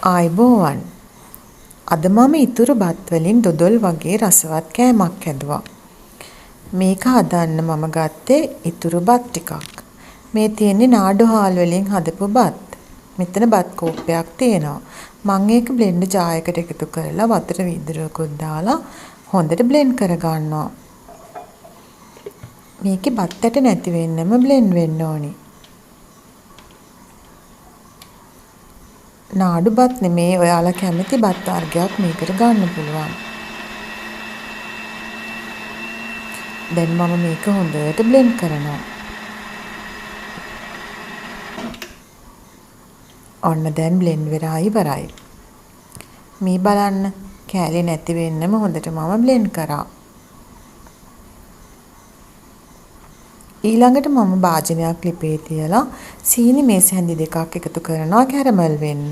ආයිබෝවන්. අද මම ඉතුරු බත් වලින් දොඩොල් වගේ රසවත් කෑමක් හැදුවා. මේක හදන්න මම ගත්තේ ඉතුරු බත් ටිකක්. මේ තියෙන්නේ නාඩු හාල් වලින් හදපු බත්. මෙතන බත් කෝප්පයක් තියෙනවා. මම ඒක බ්ලෙන්ඩර් ජායකට එකතු කරලා වතුර වීදුරුවකුත් දාලා හොඳට බ්ලෙන්ඩ් කරගන්නවා. මේකේ බත් ඇට නැති වෙන්නම බ්ලෙන්ඩ් වෙන්න ඕනි. නාඩු බත් නෙමේ ඔයාලා කැමති බත් වර්ගයක් මේකට ගන්න පුළුවන්. දැන් මම මේක හොඳට බ්ලෙන්ඩ් කරනවා. ඔන්න දැන් බ්ලෙන්ඩ් වෙලා ඉවරයි. මේ බලන්න කෑලි නැති වෙන්නම හොඳට මම බ්ලෙන්ඩ් කරා. ඊළඟට මම භාජනයක් ලිපේ තියලා සීනි මේස් හැඳි දෙකක් එකතු කරනවා කැරමල් වෙන්න.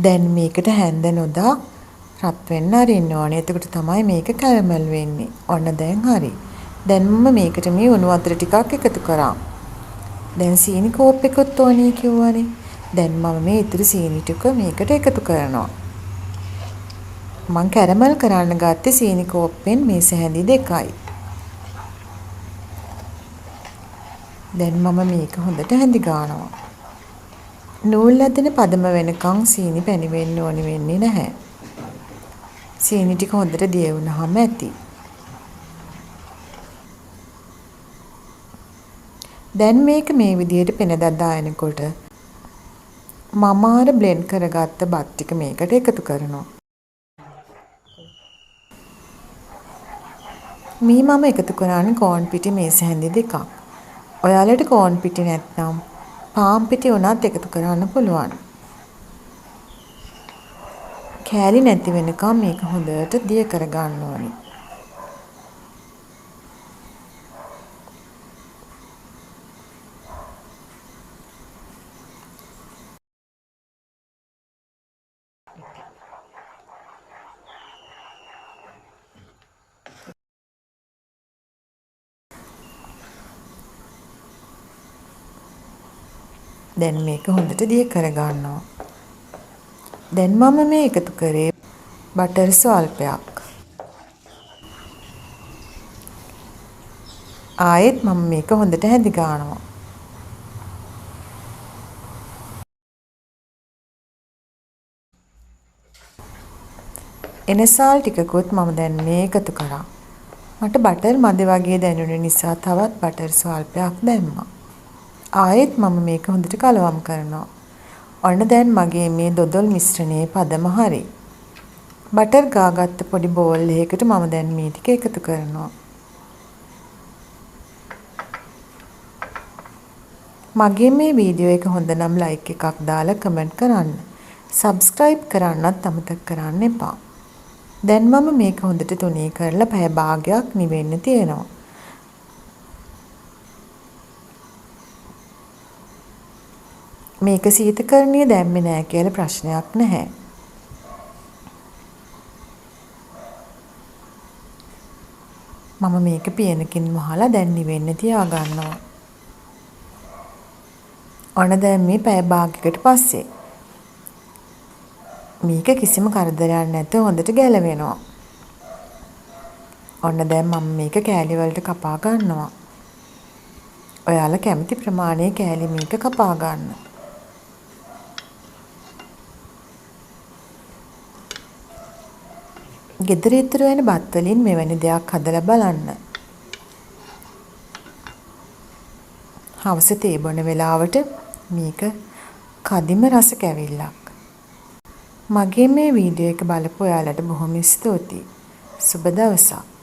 දැන් මේකට හැන්ද නොදා රත් වෙන්න අරින්න ඕනේ. එතකොට තමයි මේක කැරමල් වෙන්නේ. ඔන්න දැන් හරි. දැන් මම මේකට මේ උණු වතුර ටිකක් එකතු කරා. දැන් සීනි කෝප්පෙකුත් ඕනේ කිව්වනේ. දැන් මම මේ ඉතුරු සීනි ටික මේකට එකතු කරනවා. මං කැරමල් කරන්න ගත්තේ සීනි කෝප්පෙන් මේස හැඳි දෙකයි. දැන් මම මේක හොඳට හැඳි ගන්නවා. නූල් ඇදෙන පදම වෙනකන් සීනි පැණි වෙන්න ඕනි වෙන්නේ නැහැ. සීනි ටික හොඳට දිය වුණාම ඇති. දැන් මේක මේ විදිහට පෙන දදායනකොට මම අර බ්ලෙන්ඩ් කරගත්ත බත් ටික මේකට එකතු කරනවා. මේ මම එකතු කරන්නේ කෝන් පිටි මේස හැඳි දෙකක්. ඔයාලට කෝන් පිටි නැත්නම් පාන් පිටි උනත් එකතු කරන්න පුළුවන්. කෑලි නැති වෙනකම් මේක හොඳට දිය කරගන්න ඕනේ. දැන් මේක හොඳට දිය කරගන්නවා. දැන් මම මේ එකතු කරේ බටර් ස්වල්පයක්. ආයෙත් මම මේක හොඳට හැදි ගන්නවා. එනසාල් ටිකකුත් මම දැන් මේ එකතු කරා. මට බටර් මදි වගේ දැනුන නිසා තවත් බටර් ස්වල්පයක් දැම්මා. ආයෙත් මම මේක හොඳට කලවම් කරනවා. ඔන්න දැන් මගේ මේ දොඩොල් මිශ්‍රණයේ පදම හරි. බටර් ගාගත්ත පොඩි බෝල් එකකට මම දැන් මේ ටික එකතු කරනවා. මගේ මේ වීඩියෝ එක හොඳ නම් ලයික් එකක් දාලා කමෙන්ට් කරන්න. සබ්ස්ක්‍රයිබ් කරන්නත් අමතක කරන්න එපා. දැන් මම මේක හොඳට තුනී කරලා පැය භාගයක් නිවෙන්න තියෙනවා. මේක සීතකරණිය දැම්මේ නැහැ කියලා ප්‍රශ්නයක් නැහැ. මම මේක පියනකින් වහලා දැන් නිවෙන්න තියා ගන්නවා. ඔන්න දැන් මේ පැය භාගයකට පස්සේ මේක කිසිම කරදරයක් නැතුව හොඳට ගැලවෙනවා. ඔන්න දැන් මම මේක කෑලි වලට කපා ගන්නවා. ඔයාලා කැමති ප්‍රමාණයේ කෑලි මේක කපා ගන්න. ගෙදර ඉතුරු වෙන බත් වලින් මෙවැනි දෙයක් හදලා බලන්න. හවස තේ බොන වෙලාවට මේක කදිම රස කැවිල්ලක්. මගේ මේ වීඩියෝ එක බලපු ඔයාලට බොහොම ස්තුතියි. සුබ දවසක්.